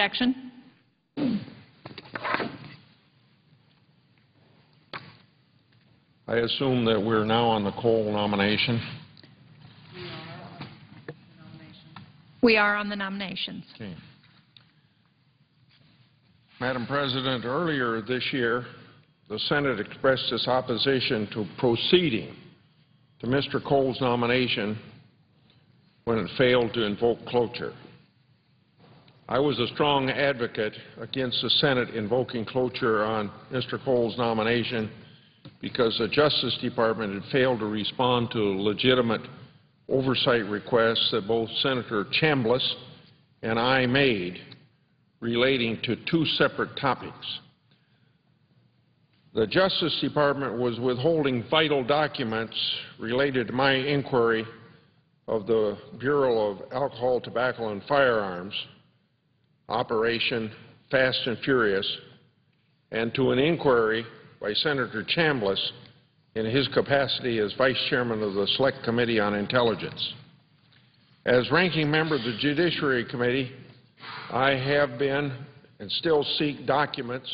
objection? I assume that we're now on the Cole nomination. We are on the nominations. Okay. Madam President, earlier this year, the Senate expressed its opposition to proceeding to Mr. Cole's nomination when it failed to invoke cloture. I was a strong advocate against the Senate invoking cloture on Mr. Cole's nomination because the Justice Department had failed to respond to legitimate oversight requests that both Senator Chambliss and I made relating to two separate topics. The Justice Department was withholding vital documents related to my inquiry of the Bureau of Alcohol, Tobacco, and Firearms, Operation Fast and Furious, and to an inquiry by Senator Chambliss in his capacity as Vice Chairman of the Select Committee on Intelligence. As ranking member of the Judiciary Committee, I have been and still seek documents,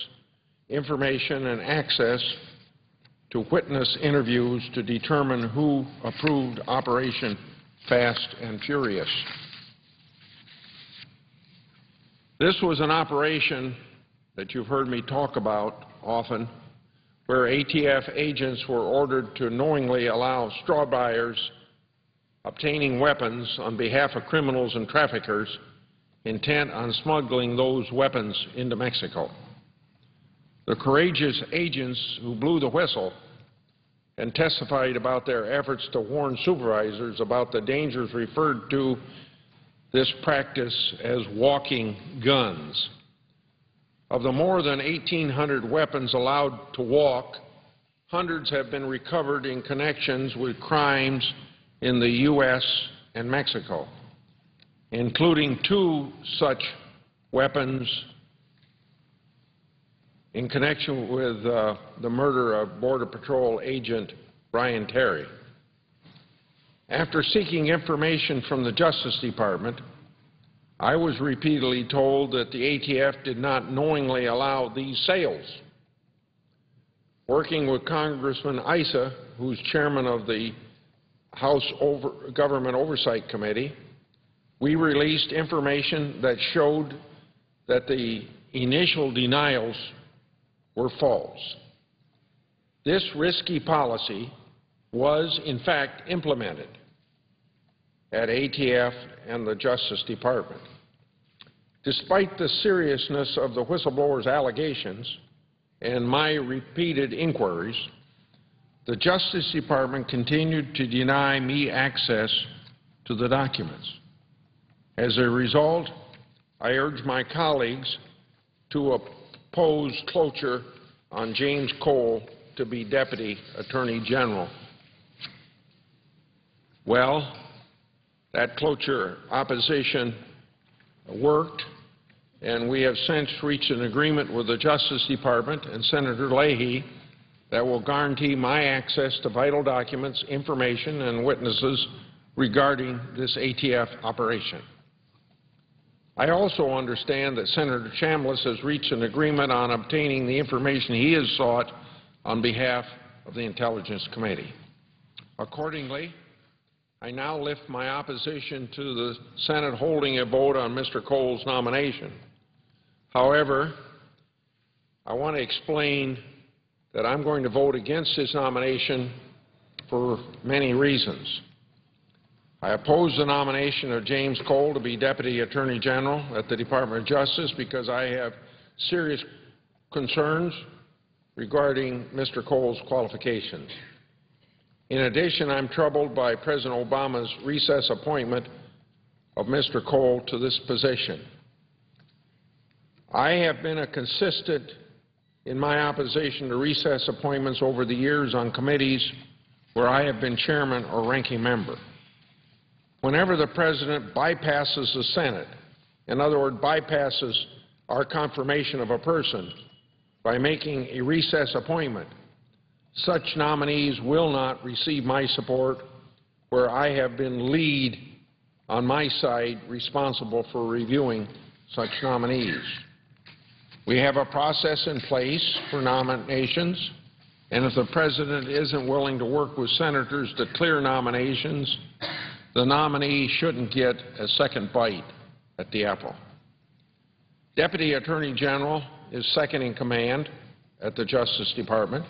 information, and access to witness interviews to determine who approved Operation Fast and Furious. This was an operation that you've heard me talk about often, where ATF agents were ordered to knowingly allow straw buyers obtaining weapons on behalf of criminals and traffickers intent on smuggling those weapons into Mexico. The courageous agents who blew the whistle and testified about their efforts to warn supervisors about the dangers referred to this practice as walking guns. Of the more than 1,800 weapons allowed to walk, hundreds have been recovered in connections with crimes in the U.S. and Mexico, including two such weapons in connection with the murder of Border Patrol agent Brian Terry. After seeking information from the Justice Department, I was repeatedly told that the ATF did not knowingly allow these sales. Working with Congressman Issa, who's chairman of the House Government Oversight Committee, we released information that showed that the initial denials were false. This risky policy was, in fact, implemented at ATF and the Justice Department. Despite the seriousness of the whistleblower's allegations and my repeated inquiries, the Justice Department continued to deny me access to the documents. As a result, I urge my colleagues to oppose cloture on James Cole to be Deputy Attorney General. Well, that cloture opposition worked, and we have since reached an agreement with the Justice Department and Senator Leahy that will guarantee my access to vital documents, information, and witnesses regarding this ATF operation. I also understand that Senator Chambliss has reached an agreement on obtaining the information he has sought on behalf of the Intelligence Committee. Accordingly, I now lift my opposition to the Senate holding a vote on Mr. Cole's nomination. However, I want to explain that I'm going to vote against his nomination for many reasons. I oppose the nomination of James Cole to be Deputy Attorney General at the Department of Justice because I have serious concerns regarding Mr. Cole's qualifications. In addition, I'm troubled by President Obama's recess appointment of Mr. Cole to this position. I have been consistent in my opposition to recess appointments over the years on committees where I have been chairman or ranking member. Whenever the President bypasses the Senate, in other words, bypasses our confirmation of a person by making a recess appointment, such nominees will not receive my support where I have been lead on my side responsible for reviewing such nominees. We have a process in place for nominations, and if the President isn't willing to work with senators to clear nominations, the nominee shouldn't get a second bite at the apple. Deputy Attorney General is second in command at the Justice Department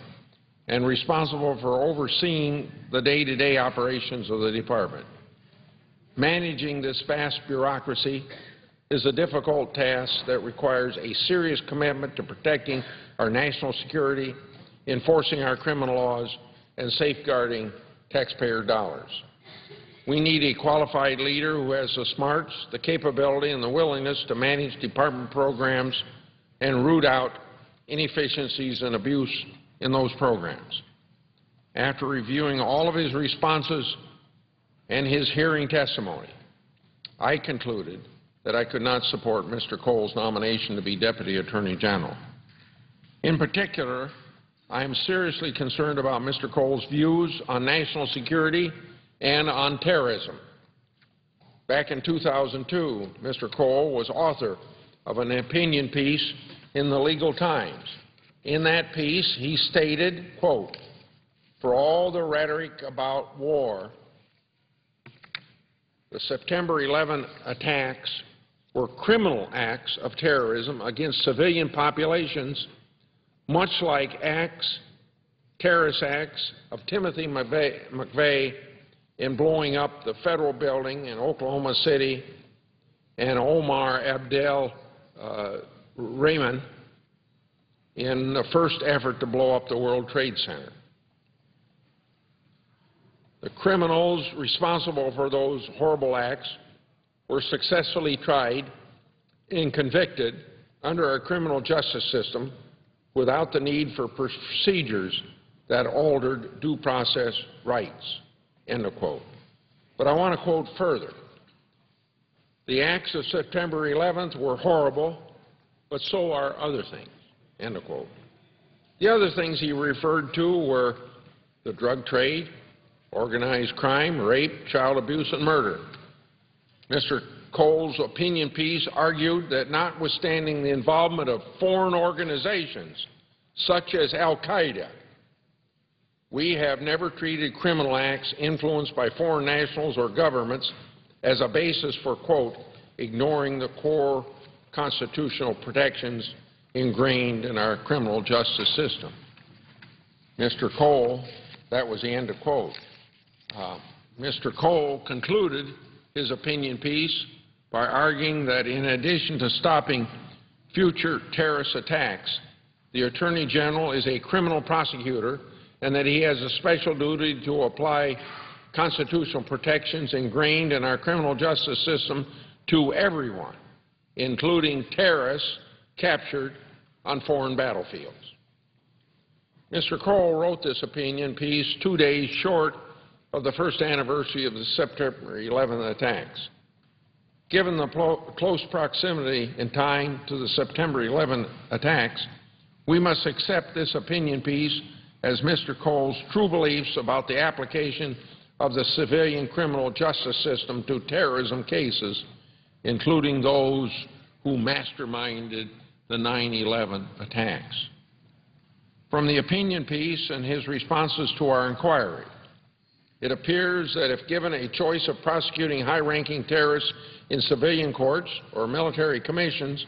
and responsible for overseeing the day-to-day operations of the department. Managing this vast bureaucracy is a difficult task that requires a serious commitment to protecting our national security, enforcing our criminal laws, and safeguarding taxpayer dollars. We need a qualified leader who has the smarts, the capability, and the willingness to manage department programs and root out inefficiencies and abuse in those programs. After reviewing all of his responses and his hearing testimony, I concluded that I could not support Mr. Cole's nomination to be Deputy Attorney General. In particular, I am seriously concerned about Mr. Cole's views on national security and on terrorism. Back in 2002, Mr. Cole was author of an opinion piece in the Legal Times. In that piece, he stated, quote, "For all the rhetoric about war, the September 11 attacks were criminal acts of terrorism against civilian populations, much like terrorist acts of Timothy McVeigh in blowing up the federal building in Oklahoma City and Omar Abdel Rahman in the first effort to blow up the World Trade Center. The criminals responsible for those horrible acts were successfully tried and convicted under our criminal justice system without the need for procedures that altered due process rights," end of quote. But I want to quote further. "The acts of September 11th were horrible, but so are other things," end of quote. The other things he referred to were the drug trade, organized crime, rape, child abuse, and murder. Mr. Cole's opinion piece argued that notwithstanding the involvement of foreign organizations such as al-Qaeda, we have never treated criminal acts influenced by foreign nationals or governments as a basis for, quote, ignoring the core constitutional protections ingrained in our criminal justice system. Mr. Cole, that was the end of quote. Mr. Cole concluded his opinion piece by arguing that in addition to stopping future terrorist attacks, the Attorney General is a criminal prosecutor and that he has a special duty to apply constitutional protections ingrained in our criminal justice system to everyone, including terrorists captured on foreign battlefields. Mr. Cole wrote this opinion piece 2 days short of the first anniversary of the September 11 attacks. Given the close proximity in time to the September 11 attacks, we must accept this opinion piece as Mr. Cole's true beliefs about the application of the civilian criminal justice system to terrorism cases, including those who masterminded the 9/11 attacks. From the opinion piece and his responses to our inquiry, it appears that if given a choice of prosecuting high-ranking terrorists in civilian courts or military commissions,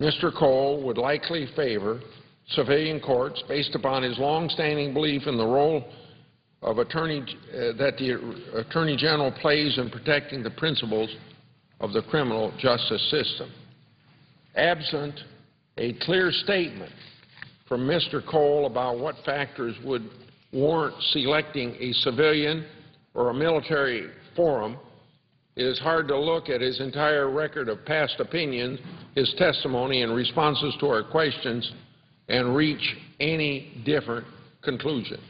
Mr. Cole would likely favor civilian courts based upon his long-standing belief in the role of that the Attorney General plays in protecting the principles of the criminal justice system. Absent a clear statement from Mr. Cole about what factors would warrant selecting a civilian or a military forum, it is hard to look at his entire record of past opinions, his testimony and responses to our questions, and reach any different conclusion.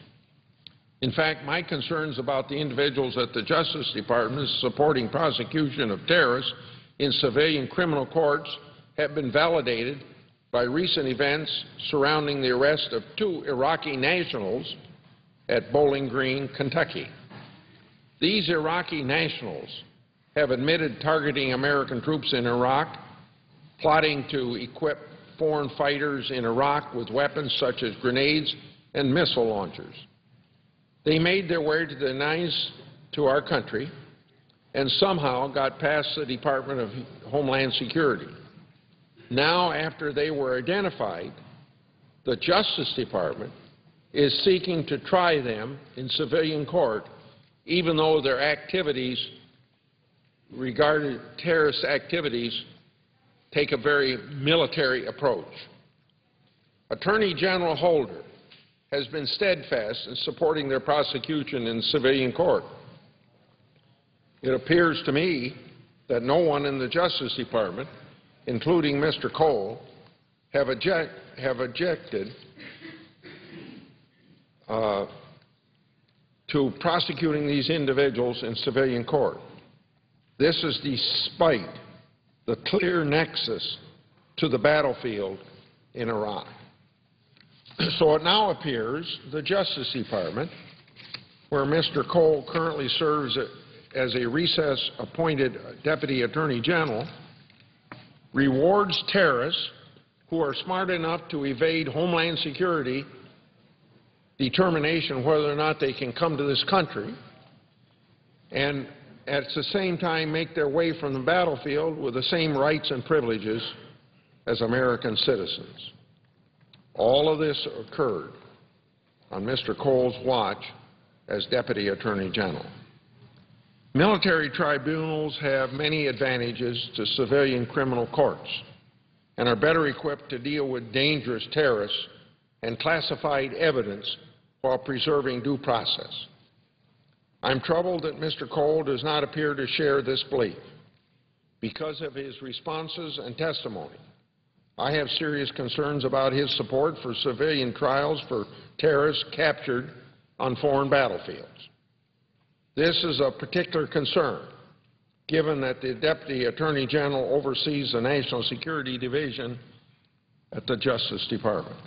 In fact, my concerns about the individuals at the Justice Department supporting prosecution of terrorists in civilian criminal courts have been validated by recent events surrounding the arrest of 2 Iraqi nationals at Bowling Green, Kentucky. These Iraqi nationals have admitted targeting American troops in Iraq plotting to equip foreign fighters in Iraq with weapons such as grenades and missile launchers. They made their way to our country and somehow got past the Department of Homeland Security. Now, after they were identified, the Justice Department is seeking to try them in civilian court, even though their activities regarding terrorist activities take a very military approach. Attorney General Holder has been steadfast in supporting their prosecution in civilian court. It appears to me that no one in the Justice Department, including Mr. Cole, have objected to prosecuting these individuals in civilian court. This is despite the clear nexus to the battlefield in Iraq. So it now appears the Justice Department, where Mr. Cole currently serves as a recess-appointed Deputy Attorney General, rewards terrorists who are smart enough to evade Homeland Security determination whether or not they can come to this country, and at the same time make their way from the battlefield with the same rights and privileges as American citizens. All of this occurred on Mr. Cole's watch as Deputy Attorney General. Military tribunals have many advantages to civilian criminal courts and are better equipped to deal with dangerous terrorists and classified evidence while preserving due process. I'm troubled that Mr. Cole does not appear to share this belief. Because of his responses and testimony, I have serious concerns about his support for civilian trials for terrorists captured on foreign battlefields. This is a particular concern, given that the Deputy Attorney General oversees the National Security Division at the Justice Department.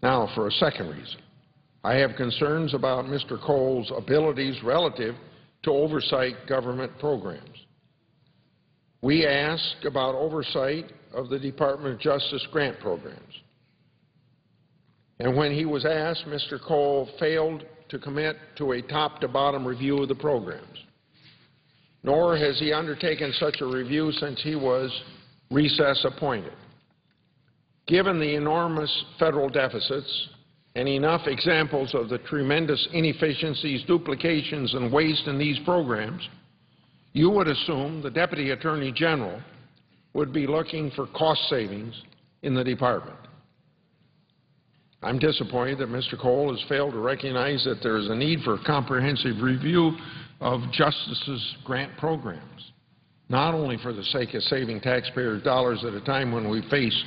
Now, for a second reason, I have concerns about Mr. Cole's abilities relative to oversight government programs. We asked about oversight of the Department of Justice grant programs. And when he was asked, Mr. Cole failed to commit to a top-to-bottom review of the programs. Nor has he undertaken such a review since he was recess appointed. Given the enormous federal deficits and enough examples of the tremendous inefficiencies, duplications, and waste in these programs, you would assume the Deputy Attorney General would be looking for cost savings in the department. I'm disappointed that Mr. Cole has failed to recognize that there is a need for a comprehensive review of Justice's grant programs, not only for the sake of saving taxpayers' dollars at a time when we face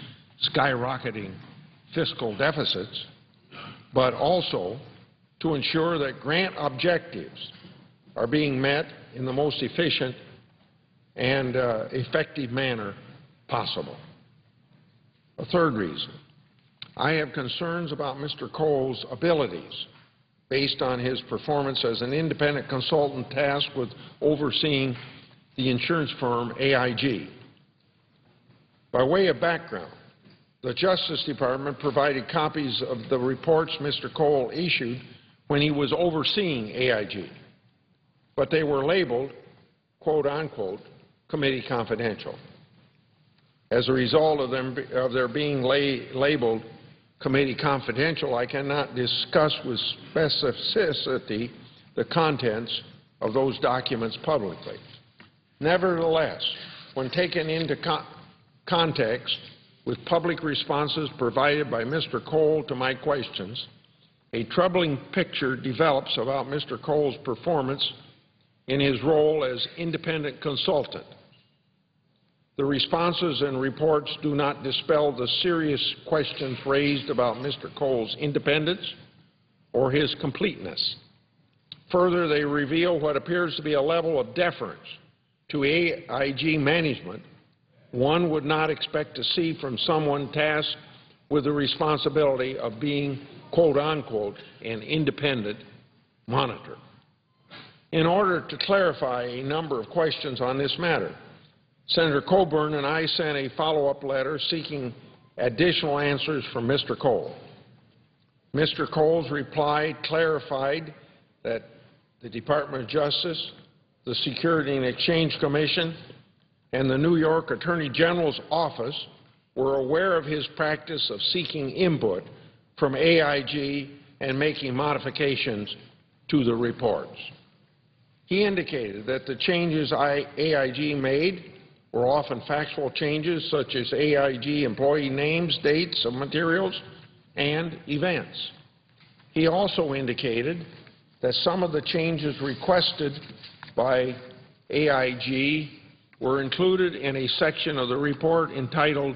skyrocketing fiscal deficits, but also to ensure that grant objectives are being met in the most efficient and effective manner possible. A third reason, I have concerns about Mr. Cole's abilities based on his performance as an independent consultant tasked with overseeing the insurance firm AIG. By way of background, the Justice Department provided copies of the reports Mr. Cole issued when he was overseeing AIG, but they were labeled, quote unquote, committee confidential. As a result of their being labeled committee confidential, I cannot discuss with specificity the contents of those documents publicly. Nevertheless, when taken into context with public responses provided by Mr. Cole to my questions, a troubling picture develops about Mr. Cole's performance in his role as independent consultant. The responses and reports do not dispel the serious questions raised about Mr. Cole's independence or his completeness. Further, they reveal what appears to be a level of deference to AIG management one would not expect to see from someone tasked with the responsibility of being, quote unquote, an independent monitor. In order to clarify a number of questions on this matter, Senator Coburn and I sent a follow-up letter seeking additional answers from Mr. Cole. Mr. Cole's reply clarified that the Department of Justice, the Security and Exchange Commission, and the New York Attorney General's office were aware of his practice of seeking input from AIG and making modifications to the reports. He indicated that the changes AIG made were often factual changes such as AIG employee names, dates of materials, and events. He also indicated that some of the changes requested by AIG were included in a section of the report entitled,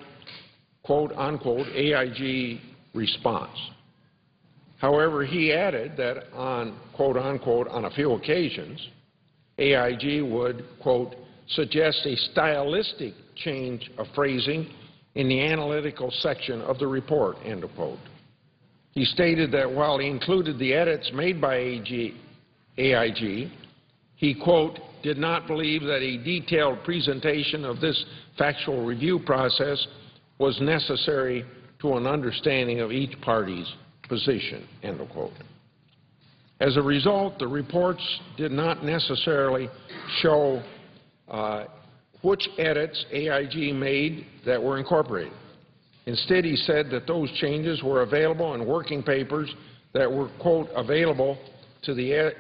quote, unquote, AIG response. However, he added that on, quote, unquote, on a few occasions, AIG would, quote, suggest a stylistic change of phrasing in the analytical section of the report, end of quote. He stated that while he included the edits made by AIG, he, quote, did not believe that a detailed presentation of this factual review process was necessary to an understanding of each party's position, end of quote. As a result, the reports did not necessarily show which edits AIG made that were incorporated. Instead, he said that those changes were available in working papers that were, quote, available to the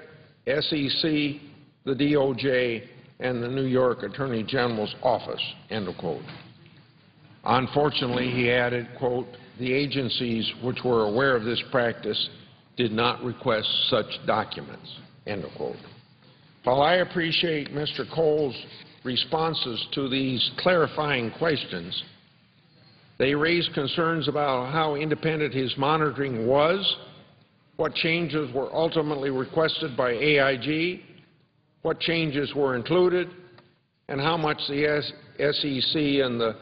SEC, the DOJ, and the New York Attorney General's office, end of quote. Unfortunately, he added, quote, the agencies which were aware of this practice did not request such documents, end of quote. While I appreciate Mr. Cole's responses to these clarifying questions, they raise concerns about how independent his monitoring was, what changes were ultimately requested by AIG, what changes were included, and how much the SEC and the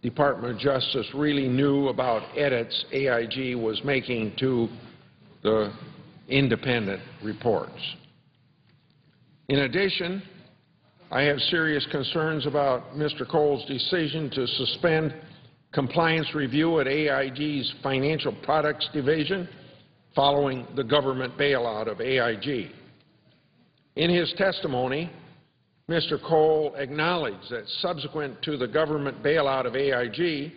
Department of Justice really knew about edits AIG was making to the independent reports. In addition, I have serious concerns about Mr. Cole's decision to suspend compliance review at AIG's Financial Products Division following the government bailout of AIG. In his testimony, Mr. Cole acknowledged that subsequent to the government bailout of AIG,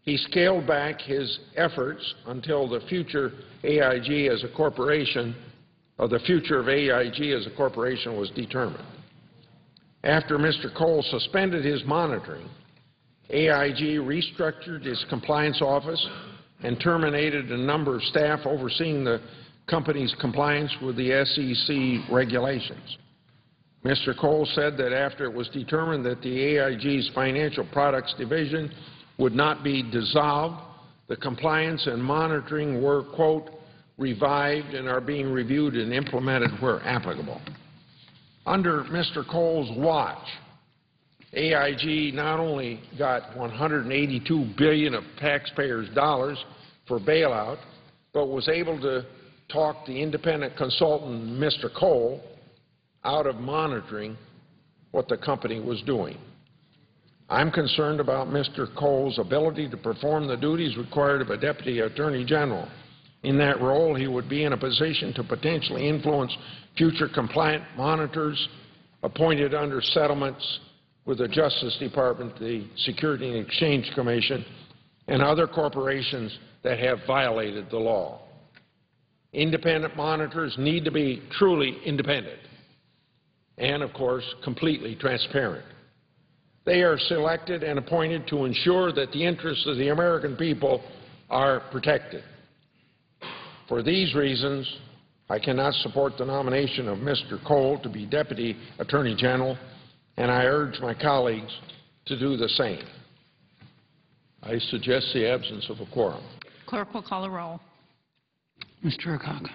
he scaled back his efforts until the future AIG as a corporation, or the future of AIG as a corporation was determined. After Mr. Cole suspended his monitoring, AIG restructured its compliance office and terminated a number of staff overseeing the company's compliance with the SEC regulations. Mr. Cole said that after it was determined that the AIG's Financial Products Division would not be dissolved, the compliance and monitoring were, quote, revived and are being reviewed and implemented where applicable. Under Mr. Cole's watch, AIG not only got $182 billion of taxpayers' dollars for bailout, but was able to talk the independent consultant, Mr. Cole, out of monitoring what the company was doing. I'm concerned about Mr. Cole's ability to perform the duties required of a Deputy Attorney General. In that role, he would be in a position to potentially influence future compliant monitors appointed under settlements with the Justice Department, the Security and Exchange Commission, and other corporations that have violated the law. Independent monitors need to be truly independent and, of course, completely transparent. They are selected and appointed to ensure that the interests of the American people are protected. For these reasons, I cannot support the nomination of Mr. Cole to be Deputy Attorney General, and I urge my colleagues to do the same. I suggest the absence of a quorum. Clerk will call the roll. Mr. Akaka.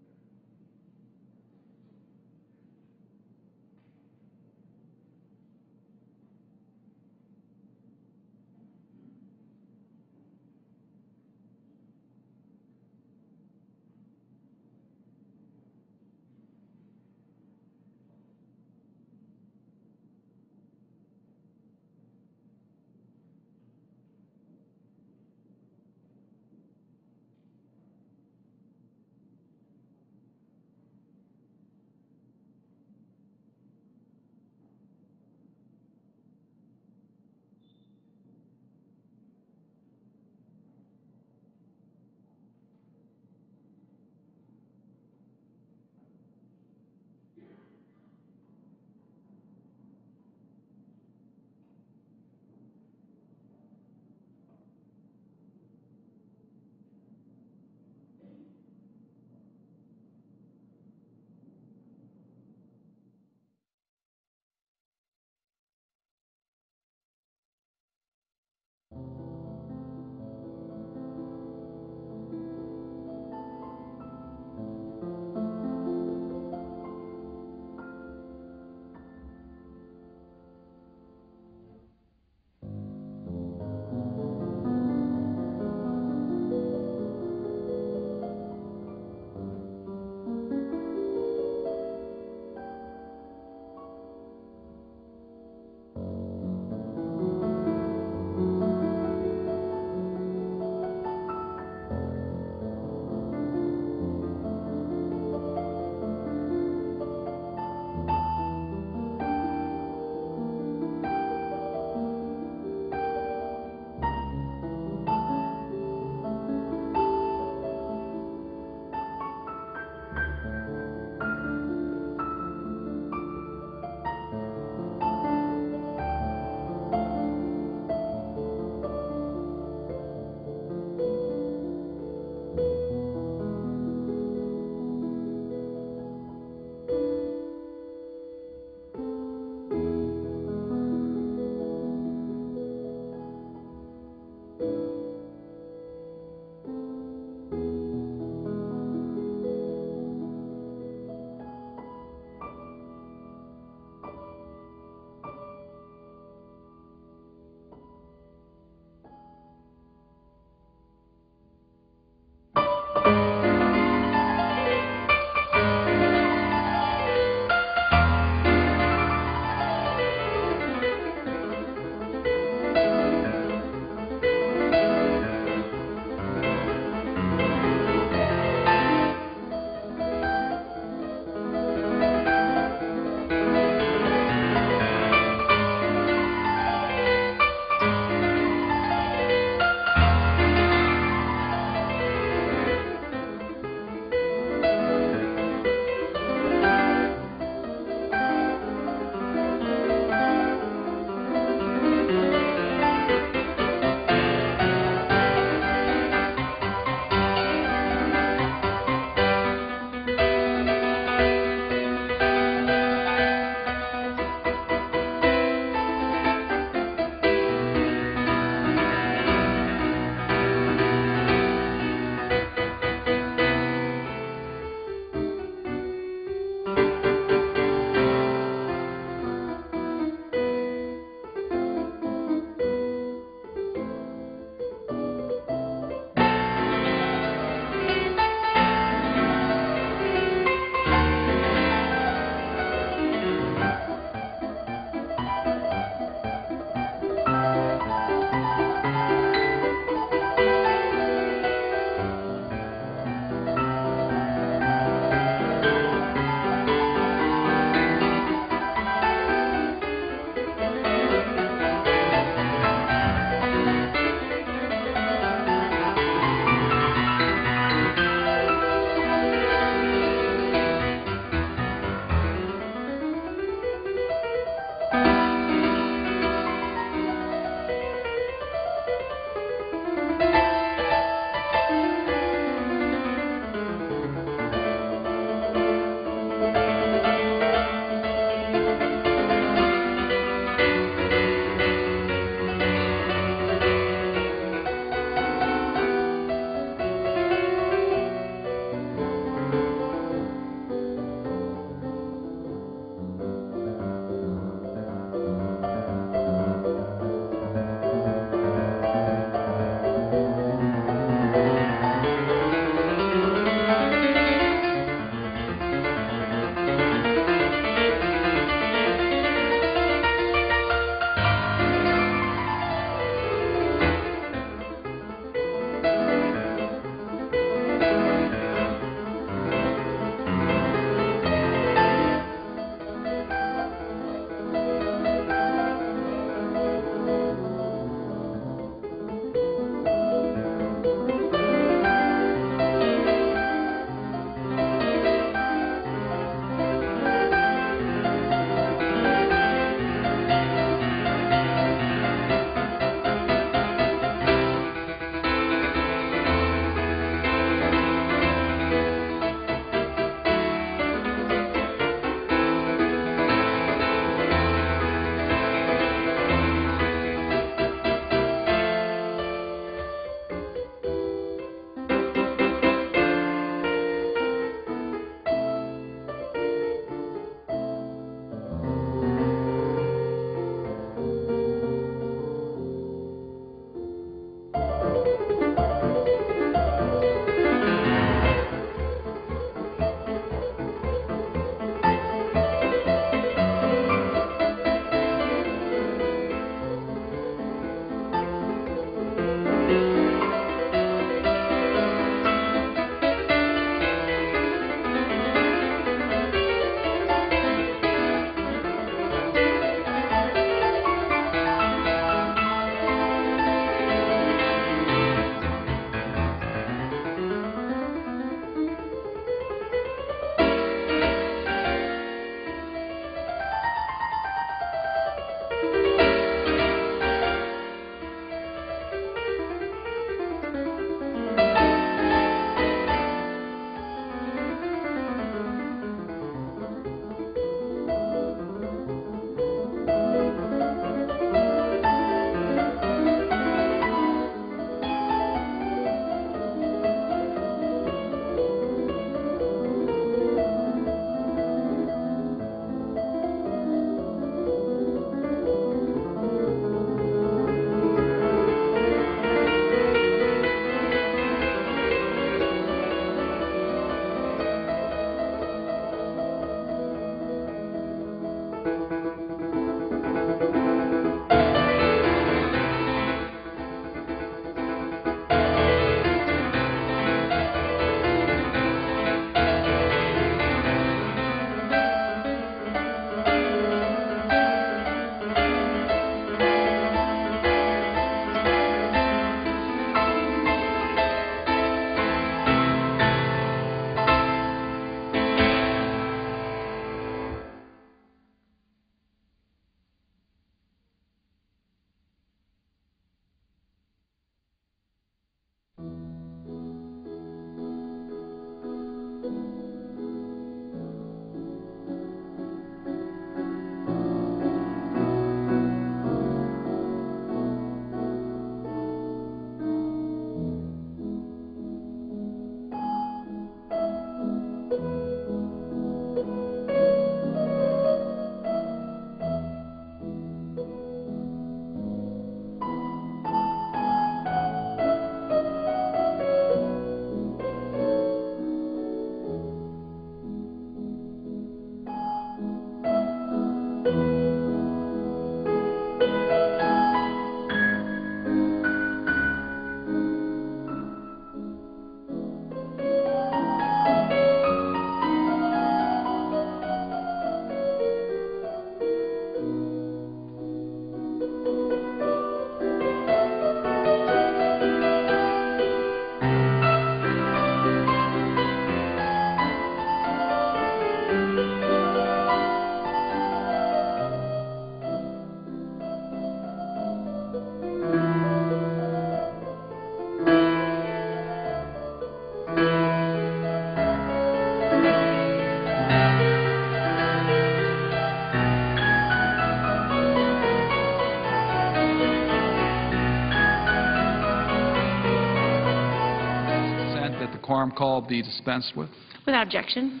quorum call be dispensed with? Without objection.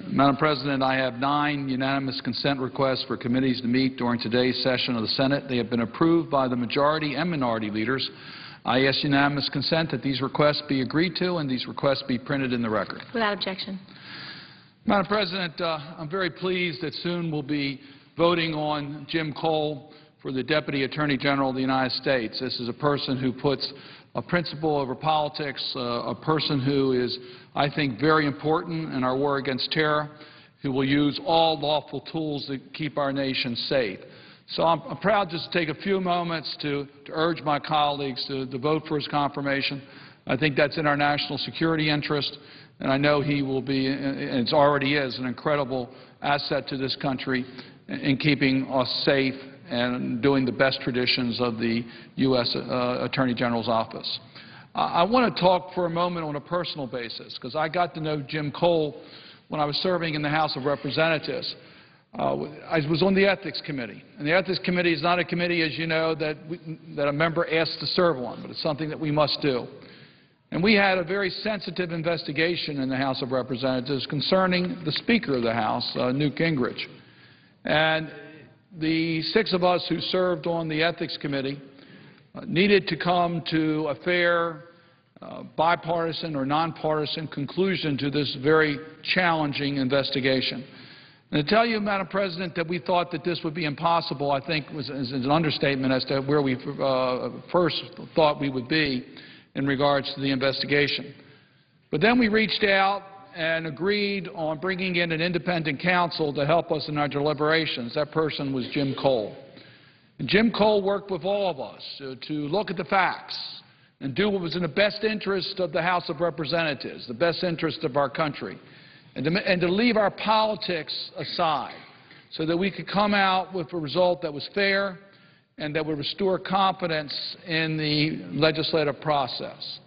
Madam President, I have 9 unanimous consent requests for committees to meet during today's session of the Senate. They have been approved by the majority and minority leaders. I ask unanimous consent that these requests be agreed to and these requests be printed in the record. Without objection. Madam President, I'm very pleased that soon we'll be voting on Jim Cole for the Deputy Attorney General of the United States. This is a person who puts a principle over politics, a person who is, I think, very important in our war against terror, who will use all lawful tools to keep our nation safe. So I'm proud just to take a few moments to urge my colleagues to vote for his confirmation. I think that's in our national security interest, and I know he will be, and it already is, an incredible asset to this country in keeping us safe and doing the best traditions of the U.S. Attorney General's office. I want to talk for a moment on a personal basis, because I got to know Jim Cole when I was serving in the House of Representatives. I was on the Ethics Committee, and the Ethics Committee is not a committee, as you know, that a member asks to serve on, but it's something that we must do. And we had a very sensitive investigation in the House of Representatives concerning the Speaker of the House, Newt Gingrich. And the 6 of us who served on the Ethics Committee needed to come to a fair, bipartisan or nonpartisan conclusion to this very challenging investigation. And to tell you, Madam President, that we thought that this would be impossible, I think is an understatement as to where we first thought we would be in regards to the investigation. But then we reached out and agreed on bringing in an independent counsel to help us in our deliberations. That person was Jim Cole. And Jim Cole worked with all of us to look at the facts and do what was in the best interest of the House of Representatives, the best interest of our country, and to leave our politics aside so that we could come out with a result that was fair and that would restore confidence in the legislative process.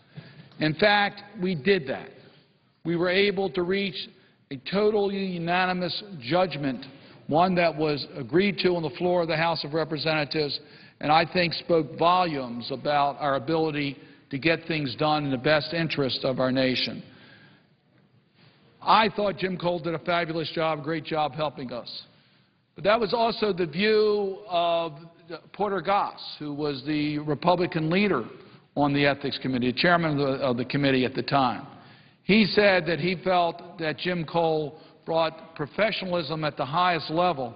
In fact, we did that. We were able to reach a totally unanimous judgment, one that was agreed to on the floor of the House of Representatives, and I think spoke volumes about our ability to get things done in the best interest of our nation. I thought Jim Cole did a fabulous job, a great job helping us. But that was also the view of Porter Goss, who was the Republican leader on the Ethics Committee, the chairman of the committee at the time. He said that he felt that Jim Cole brought professionalism at the highest level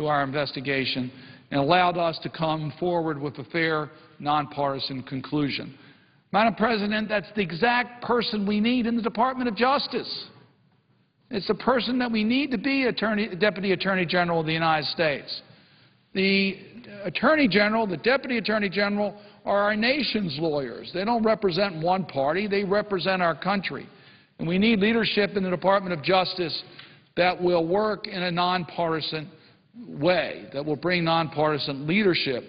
to our investigation and allowed us to come forward with a fair, nonpartisan conclusion. Madam President, that's the exact person we need in the Department of Justice. It's the person that we need to be Deputy Attorney General of the United States. The Attorney General, the Deputy Attorney General, are our nation's lawyers. They don't represent one party. They represent our country. And we need leadership in the Department of Justice that will work in a nonpartisan way, that will bring nonpartisan leadership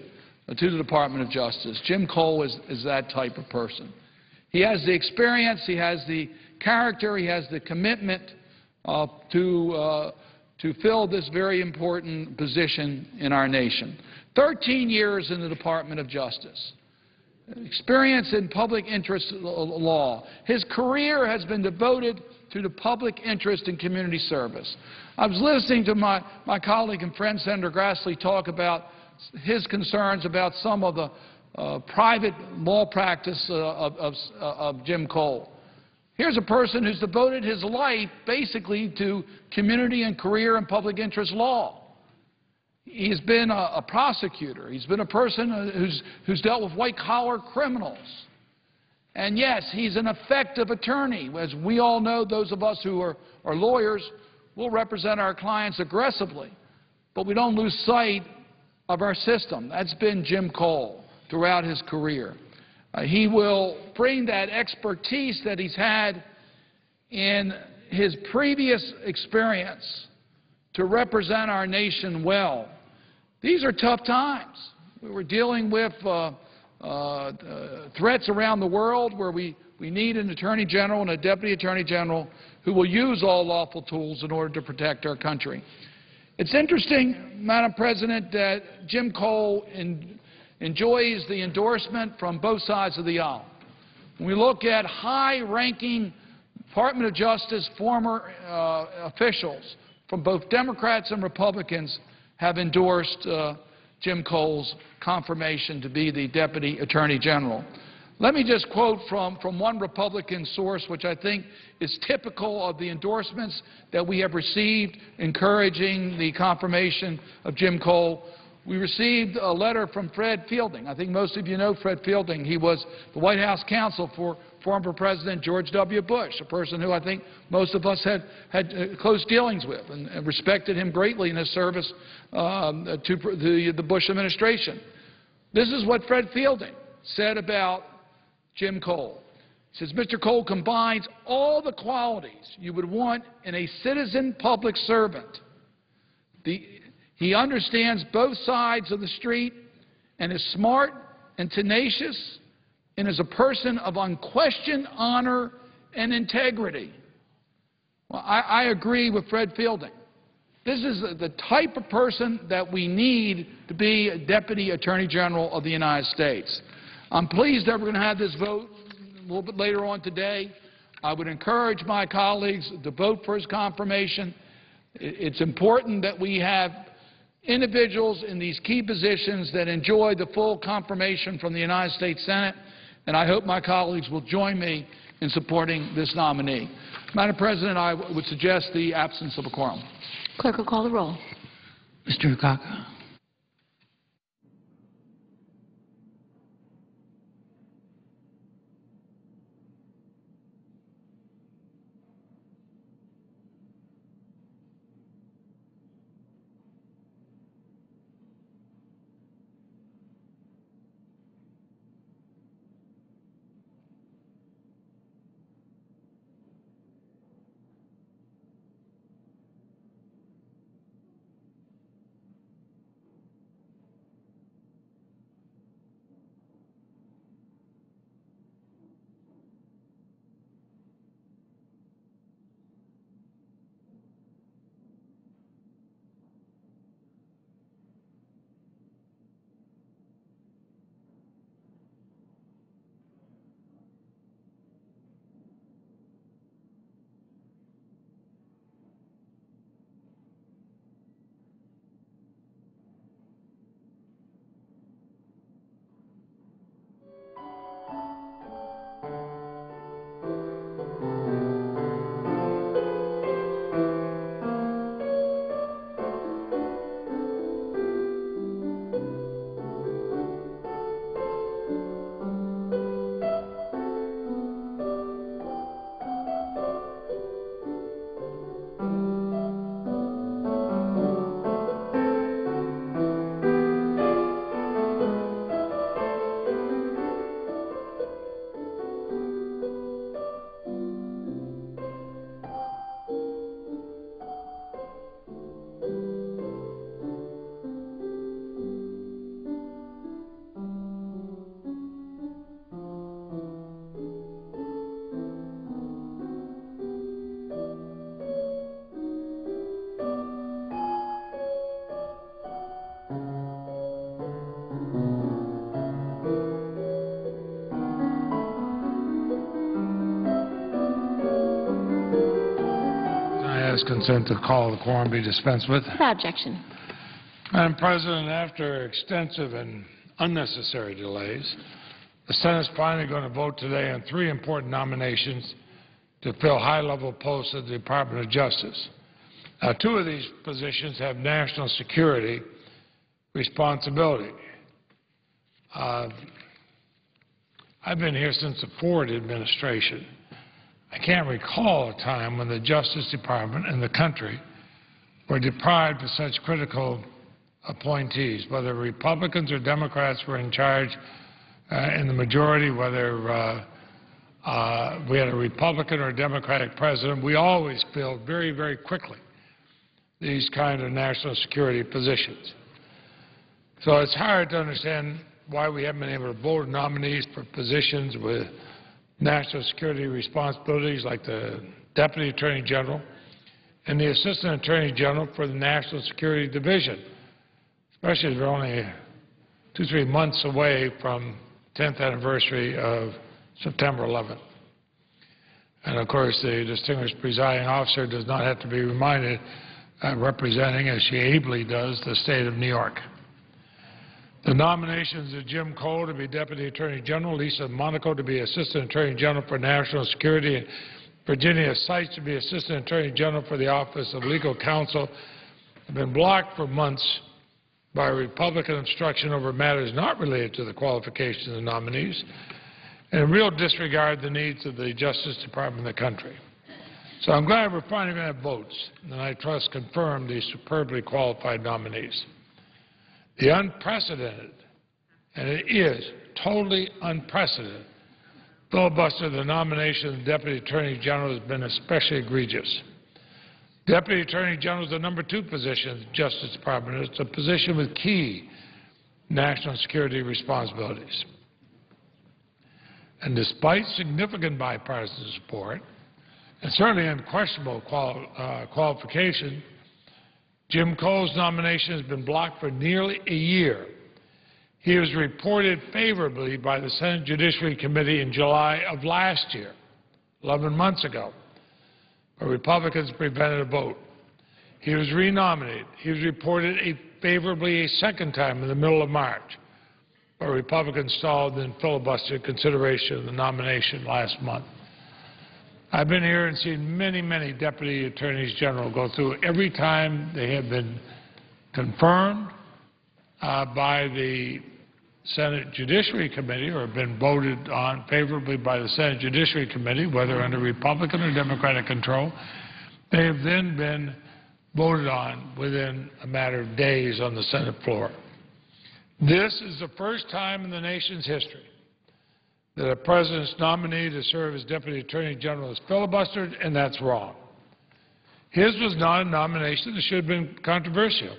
to the Department of Justice. Jim Cole is that type of person. He has the experience, he has the character, he has the commitment to fill this very important position in our nation. 13 years in the Department of Justice. Experience in public interest law. His career has been devoted to the public interest and community service. I was listening to my colleague and friend, Senator Grassley, talk about his concerns about some of the private law practice of Jim Cole. Here's a person who's devoted his life basically to community and career and public interest law. He's been a prosecutor. He's been a person who's dealt with white-collar criminals. And yes, he's an effective attorney. As we all know, those of us who are lawyers will represent our clients aggressively. But we don't lose sight of our system. That's been Jim Cole throughout his career. He will bring that expertise that he's had in his previous experience to represent our nation well. These are tough times. We were dealing with threats around the world where we need an Attorney General and a Deputy Attorney General who will use all lawful tools in order to protect our country. It's interesting, Madam President, that Jim Cole enjoys the endorsement from both sides of the aisle. When we look at high-ranking Department of Justice former officials from both Democrats and Republicans have endorsed Jim Cole's confirmation to be the Deputy Attorney General. Let me just quote from one Republican source, which I think is typical of the endorsements that we have received encouraging the confirmation of Jim Cole. We received a letter from Fred Fielding. I think most of you know Fred Fielding. He was the White House counsel for former President George W. Bush, a person who I think most of us had close dealings with and respected him greatly in his service to the Bush administration. This is what Fred Fielding said about Jim Cole. He says, Mr. Cole combines all the qualities you would want in a citizen public servant. He understands both sides of the street and is smart and tenacious and is a person of unquestioned honor and integrity. Well, I agree with Fred Fielding. This is the type of person that we need to be a Deputy Attorney General of the United States. I'm pleased that we're going to have this vote a little bit later on today. I would encourage my colleagues to vote for his confirmation. It's important that we have individuals in these key positions that enjoy the full confirmation from the United States Senate, and I hope my colleagues will join me in supporting this nominee. Madam President, I would suggest the absence of a quorum. Clerk will call the roll. Mr. Akaka. request consent to call the quorum be dispensed with. Without objection. Madam President, after extensive and unnecessary delays, the Senate is finally going to vote today on 3 important nominations to fill high-level posts at the Department of Justice. Now, 2 of these positions have national security responsibility. I've been here since the Ford administration. I can't recall a time when the Justice Department and the country were deprived of such critical appointees, whether Republicans or Democrats were in charge in the majority, whether we had a Republican or a Democratic president. We always filled very, very quickly these kind of national security positions. So it's hard to understand why we haven't been able to vote nominees for positions with national security responsibilities like the Deputy Attorney General and the Assistant Attorney General for the National Security Division, especially as we're only 2-3 months away from the 10th anniversary of September 11th. And, of course, the distinguished presiding officer does not have to be reminded, representing, as she ably does, the state of New York. The nominations of Jim Cole to be Deputy Attorney General, Lisa Monaco to be Assistant Attorney General for National Security, and Virginia Seitz to be Assistant Attorney General for the Office of Legal Counsel have been blocked for months by Republican obstruction over matters not related to the qualifications of the nominees and in real disregard the needs of the Justice Department of the country. So I'm glad we're finally going to have votes, and I trust confirm these superbly qualified nominees. The unprecedented, and it is totally unprecedented, filibuster of the nomination of the Deputy Attorney General has been especially egregious. Deputy Attorney General is the #2 position in the Justice Department. It's a position with key national security responsibilities. And despite significant bipartisan support, and certainly unquestionable qualification, Jim Cole's nomination has been blocked for nearly a year. He was reported favorably by the Senate Judiciary Committee in July of last year, 11 months ago, but Republicans prevented a vote. He was renominated. He was reported favorably a second time in the middle of March, but Republicans stalled and filibustered consideration of the nomination last month. I've been here and seen many, many Deputy Attorneys General go through every time they have been confirmed by the Senate Judiciary Committee or have been voted on favorably by the Senate Judiciary Committee, whether under Republican or Democratic control. They have then been voted on within a matter of days on the Senate floor. This is the first time in the nation's history that a president's nominee to serve as Deputy Attorney General is filibustered, and that's wrong. His was not a nomination that should have been controversial.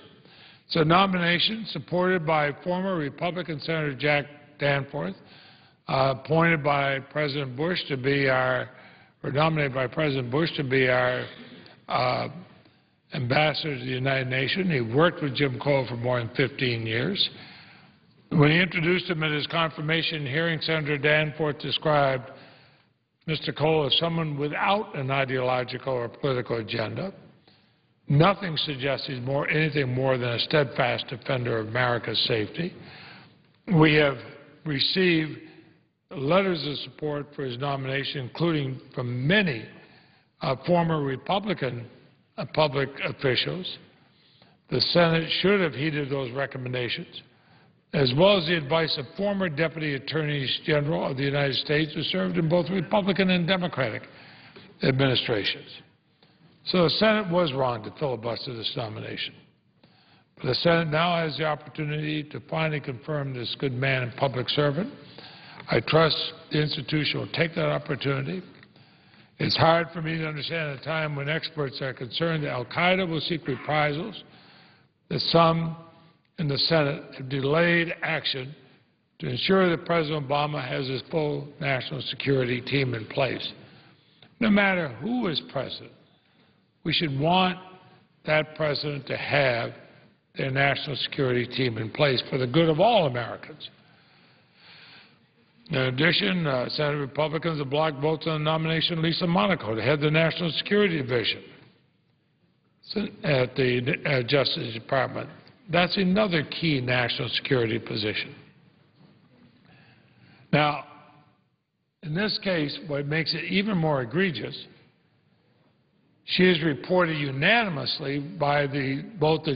It's a nomination supported by former Republican Senator Jack Danforth, appointed by President Bush to be our, or nominated by President Bush to be our ambassador to the United Nations. He worked with Jim Cole for more than 15 years. When he introduced him at his confirmation hearing, Senator Danforth described Mr. Cole as someone without an ideological or political agenda. Nothing suggests he's anything more than a steadfast defender of America's safety. We have received letters of support for his nomination, including from many former Republican public officials. The Senate should have heeded those recommendations, as well as the advice of former Deputy Attorneys General of the United States who served in both Republican and Democratic administrations. So the Senate was wrong to filibuster this nomination. But the Senate now has the opportunity to finally confirm this good man and public servant. I trust the institution will take that opportunity. It's hard for me to understand at a time when experts are concerned that al-Qaeda will seek reprisals, that some in the Senate have delayed action to ensure that President Obama has his full national security team in place. No matter who is president, we should want that president to have their national security team in place for the good of all Americans. In addition, Senate Republicans have blocked votes on the nomination of Lisa Monaco to head the National Security Division. at the Justice Department. That's another key national security position. Now, in this case, what makes it even more egregious, she is reported unanimously by both the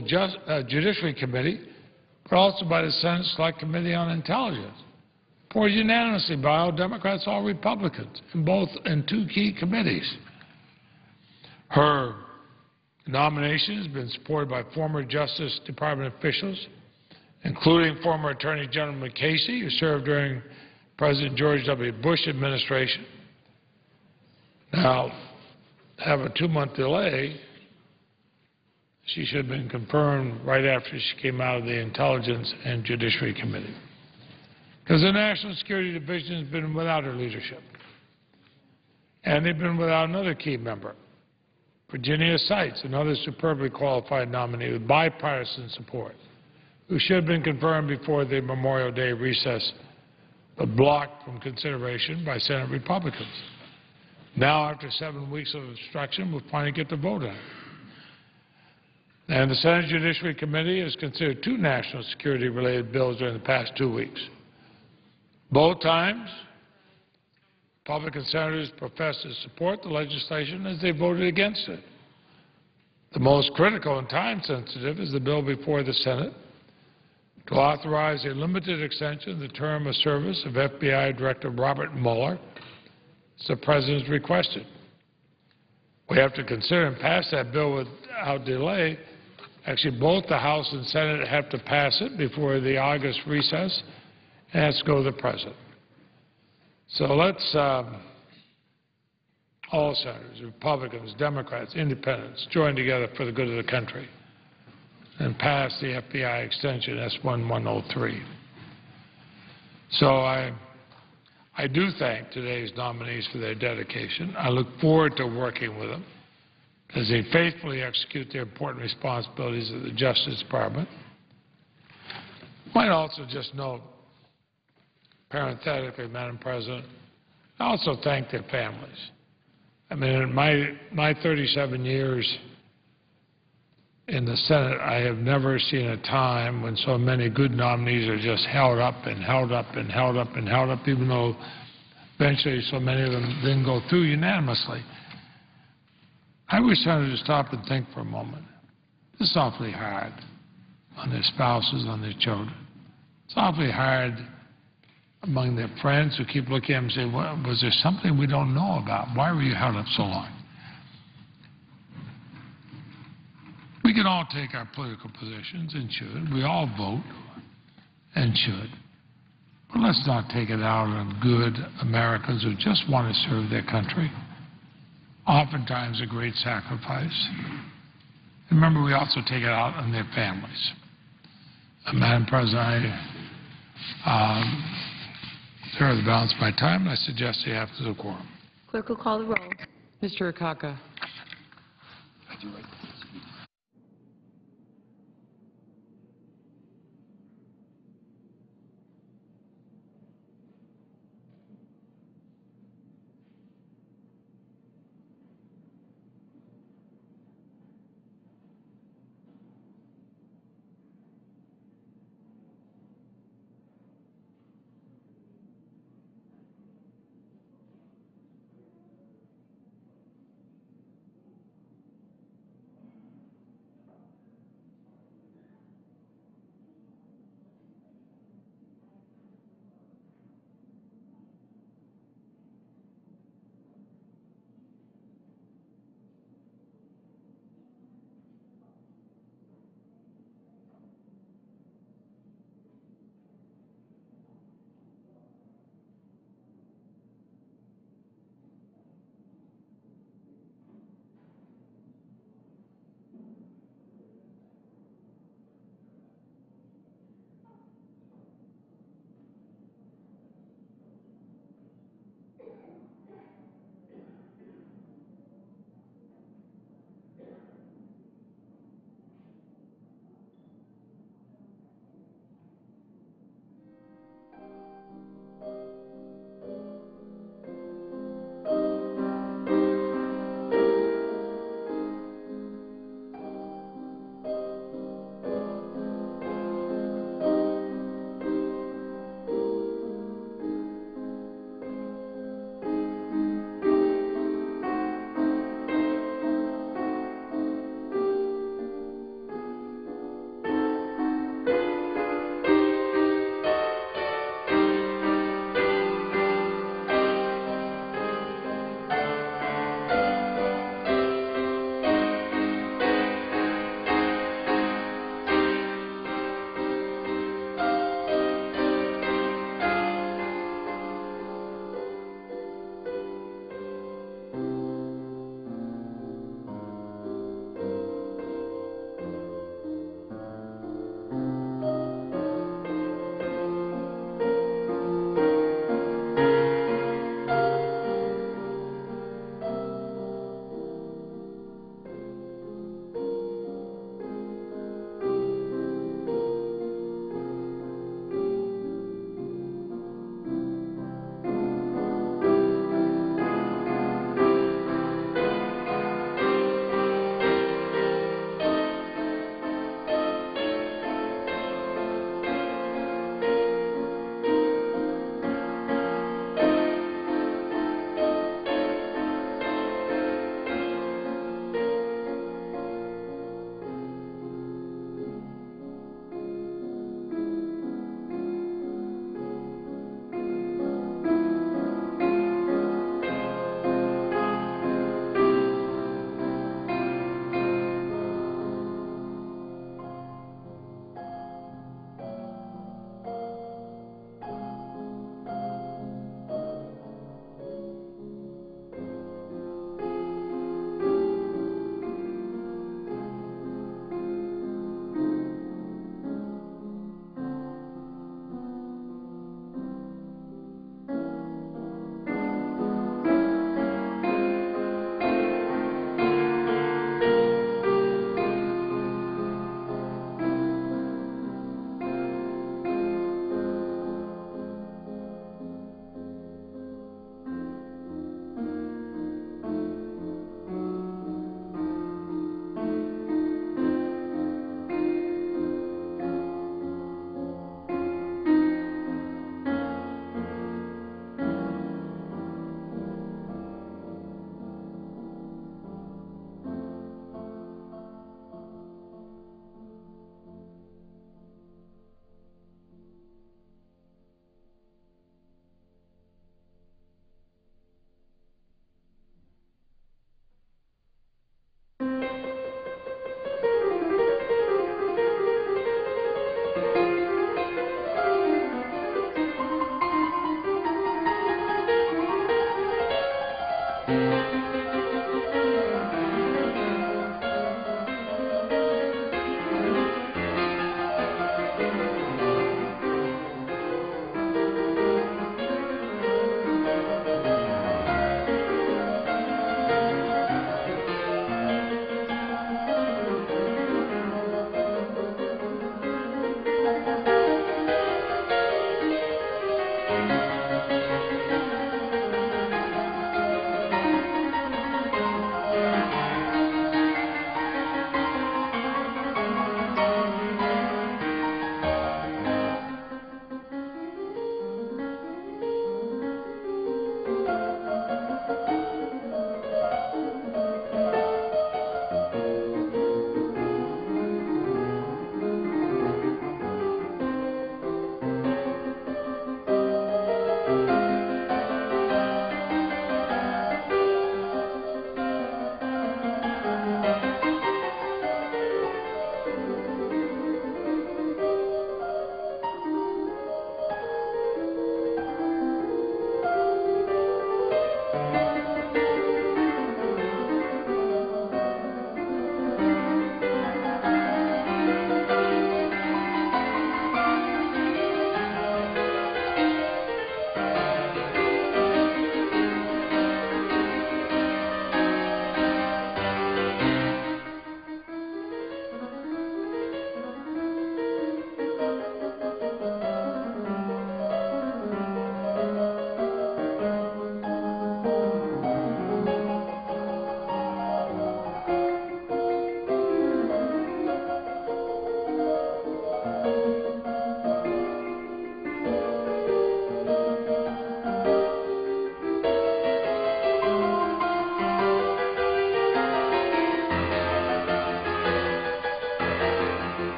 Judiciary Committee, but also by the Senate Select Committee on Intelligence. Reported unanimously by all Democrats, all Republicans, in two key committees. Her nomination has been supported by former Justice Department officials, including former Attorney General McCasey, who served during President George W. Bush administration. Now, have a 2-month delay, she should have been confirmed right after she came out of the Intelligence and Judiciary Committee. Because the National Security Division has been without her leadership. And they've been without another key member, Virginia Seitz, another superbly qualified nominee with bipartisan support, who should have been confirmed before the Memorial Day recess, but blocked from consideration by Senate Republicans. Now, after 7 weeks of obstruction, we'll finally get to vote on it. And the Senate Judiciary Committee has considered 2 national security-related bills during the past 2 weeks. Both times, Republican senators professed to support the legislation as they voted against it. The most critical and time-sensitive is the bill before the Senate to authorize a limited extension of the term of service of FBI Director Robert Mueller, as the President has requested. We have to consider and pass that bill without delay. Actually, both the House and Senate have to pass it before the August recess, and it has to go to the President. So let's, all senators, Republicans, Democrats, Independents, join together for the good of the country and pass the FBI extension S-1103. So I do thank today's nominees for their dedication. I look forward to working with them as they faithfully execute their important responsibilities at the Justice Department. I might also just note, parenthetically, Madam President, I also thank their families. I mean, in my 37 years in the Senate, I have never seen a time when so many good nominees are just held up and held up and held up and held up, even though eventually so many of them didn't go through unanimously. I wish senators stop and think for a moment. This is awfully hard on their spouses, on their children. It's awfully hard among their friends who keep looking at them and say, well, was there something we don't know about? Why were you held up so long? We can all take our political positions and should. We all vote and should. But let's not take it out on good Americans who just want to serve their country. Oftentimes a great sacrifice. Remember, we also take it out on their families. Madam President, I serve the balance of my time, and I suggest you have the quorum. Clerk will call the roll. Mr. Akaka.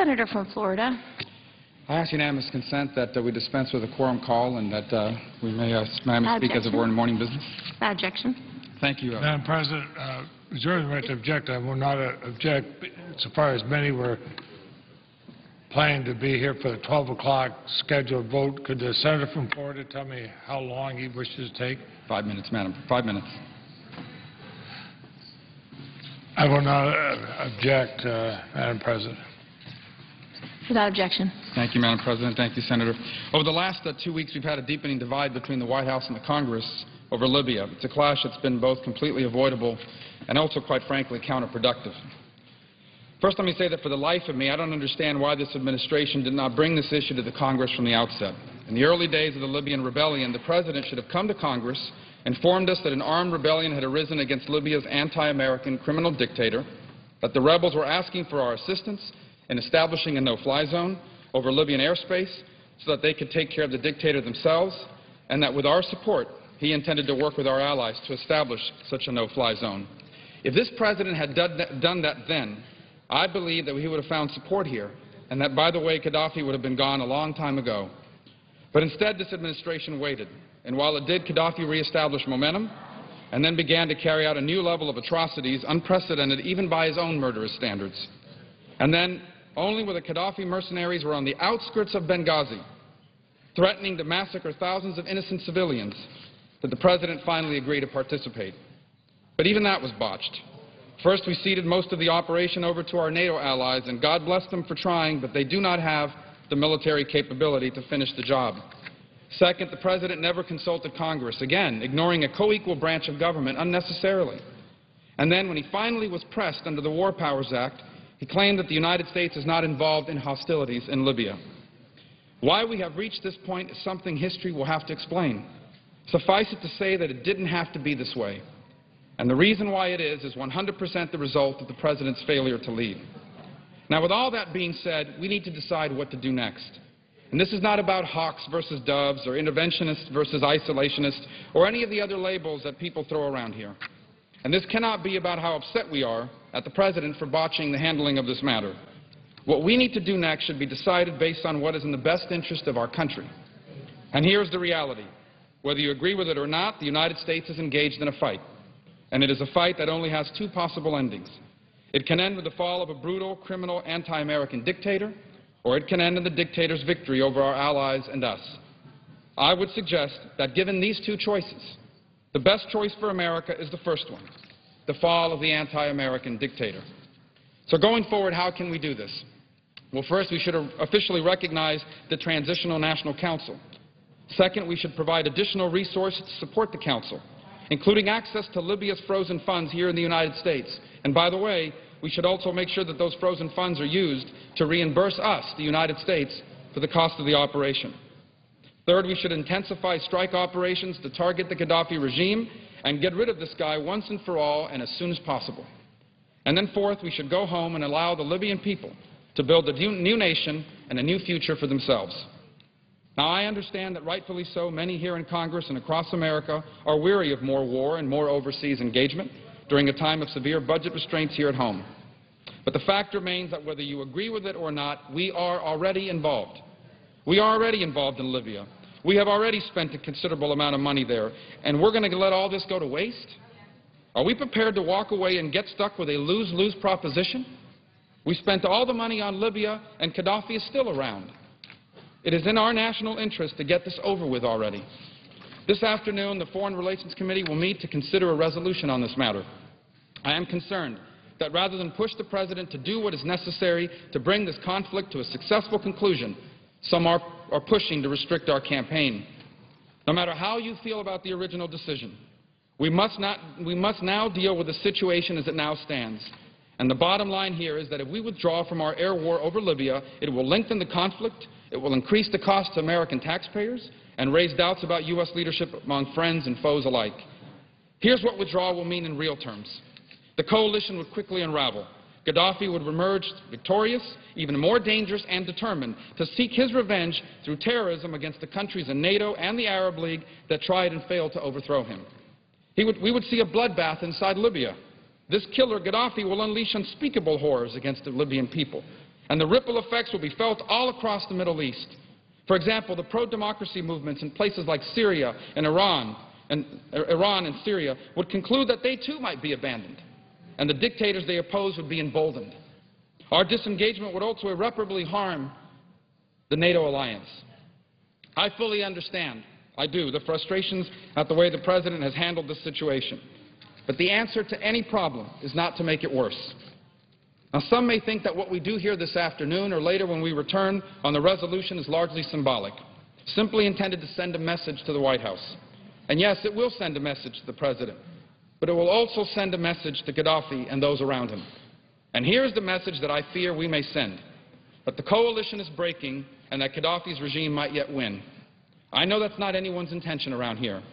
Senator from Florida. I ask unanimous consent that we dispense with a quorum call and that we may speak as if we're in morning business. Without objection. Thank you. Madam President, reserve the right to object. I will not object so far as many were planning to be here for the 12 o'clock scheduled vote. Could the senator from Florida tell me how long he wishes to take? 5 minutes, madam. 5 minutes. I will not object, Madam President. Without objection. Thank you, Madam President. Thank you, Senator. Over the last 2 weeks, we've had a deepening divide between the White House and the Congress over Libya. It's a clash that's been both completely avoidable and also, quite frankly, counterproductive. First, let me say that for the life of me, I don't understand why this administration did not bring this issue to the Congress from the outset. In the early days of the Libyan rebellion, the President should have come to Congress, informed us that an armed rebellion had arisen against Libya's anti-American criminal dictator, that the rebels were asking for our assistance in establishing a no-fly zone over Libyan airspace so that they could take care of the dictator themselves, and that with our support, he intended to work with our allies to establish such a no-fly zone. If this President had done that then, I believe that he would have found support here, and that, by the way, Gaddafi would have been gone a long time ago. But instead, this administration waited, and while it did, Gaddafi reestablished momentum and then began to carry out a new level of atrocities unprecedented even by his own murderous standards. And then, only when the Gaddafi mercenaries were on the outskirts of Benghazi, threatening to massacre thousands of innocent civilians, did the President finally agree to participate. But even that was botched. First, we ceded most of the operation over to our NATO allies, and God bless them for trying, but they do not have the military capability to finish the job. Second, the President never consulted Congress, again, ignoring a co-equal branch of government unnecessarily. And then, when he finally was pressed under the War Powers Act, he claimed that the United States is not involved in hostilities in Libya. Why we have reached this point is something history will have to explain. Suffice it to say that it didn't have to be this way. And the reason why it is 100% the result of the President's failure to lead. Now, with all that being said, we need to decide what to do next. And this is not about hawks versus doves or interventionists versus isolationists or any of the other labels that people throw around here. And this cannot be about how upset we are at the President for botching the handling of this matter. What we need to do next should be decided based on what is in the best interest of our country. And here's the reality. Whether you agree with it or not, the United States is engaged in a fight. And it is a fight that only has two possible endings. It can end with the fall of a brutal, criminal, anti-American dictator, or it can end in the dictator's victory over our allies and us. I would suggest that given these two choices, the best choice for America is the first one, the fall of the anti-American dictator. So going forward, how can we do this? Well, first, we should officially recognize the Transitional National Council. Second, we should provide additional resources to support the Council, including access to Libya's frozen funds here in the United States. And by the way, we should also make sure that those frozen funds are used to reimburse us, the United States, for the cost of the operation. Third, we should intensify strike operations to target the Gaddafi regime and get rid of this guy once and for all and as soon as possible. And then fourth, we should go home and allow the Libyan people to build a new nation and a new future for themselves. Now, I understand that rightfully so, many here in Congress and across America are weary of more war and more overseas engagement during a time of severe budget restraints here at home. But the fact remains that whether you agree with it or not, we are already involved. We are already involved in Libya. We have already spent a considerable amount of money there, and we're going to let all this go to waste? Are we prepared to walk away and get stuck with a lose-lose proposition? We spent all the money on Libya, and Gaddafi is still around. It is in our national interest to get this over with already. This afternoon, the Foreign Relations Committee will meet to consider a resolution on this matter. I am concerned that rather than push the President to do what is necessary to bring this conflict to a successful conclusion, some are pushing to restrict our campaign. No matter how you feel about the original decision, we must now deal with the situation as it now stands. And the bottom line here is that if we withdraw from our air war over Libya, it will lengthen the conflict, it will increase the cost to American taxpayers, and raise doubts about U.S. leadership among friends and foes alike. Here's what withdrawal will mean in real terms. The coalition would quickly unravel. Gaddafi would emerge victorious, even more dangerous and determined to seek his revenge through terrorism against the countries in NATO and the Arab League that tried and failed to overthrow him. We would see a bloodbath inside Libya. This killer, Gaddafi, will unleash unspeakable horrors against the Libyan people. And the ripple effects will be felt all across the Middle East. For example, the pro-democracy movements in places like Syria and Iran and Syria would conclude that they too might be abandoned, and the dictators they oppose would be emboldened. Our disengagement would also irreparably harm the NATO alliance. I fully understand, I do, the frustrations at the way the President has handled this situation. But the answer to any problem is not to make it worse. Now, some may think that what we do here this afternoon or later when we return on the resolution is largely symbolic, simply intended to send a message to the White House. And yes, it will send a message to the President, but it will also send a message to Gaddafi and those around him. And here's the message that I fear we may send, that the coalition is breaking and that Gaddafi's regime might yet win. I know that's not anyone's intention around here,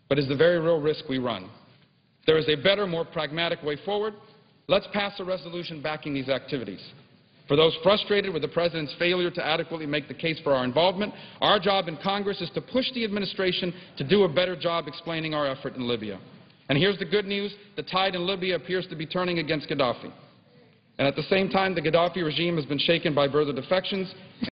but it's the very real risk we run. There is a better, more pragmatic way forward. Let's pass a resolution backing these activities. For those frustrated with the President's failure to adequately make the case for our involvement, our job in Congress is to push the administration to do a better job explaining our effort in Libya. And here's the good news. The tide in Libya appears to be turning against Gaddafi. And at the same time, the Gaddafi regime has been shaken by further defections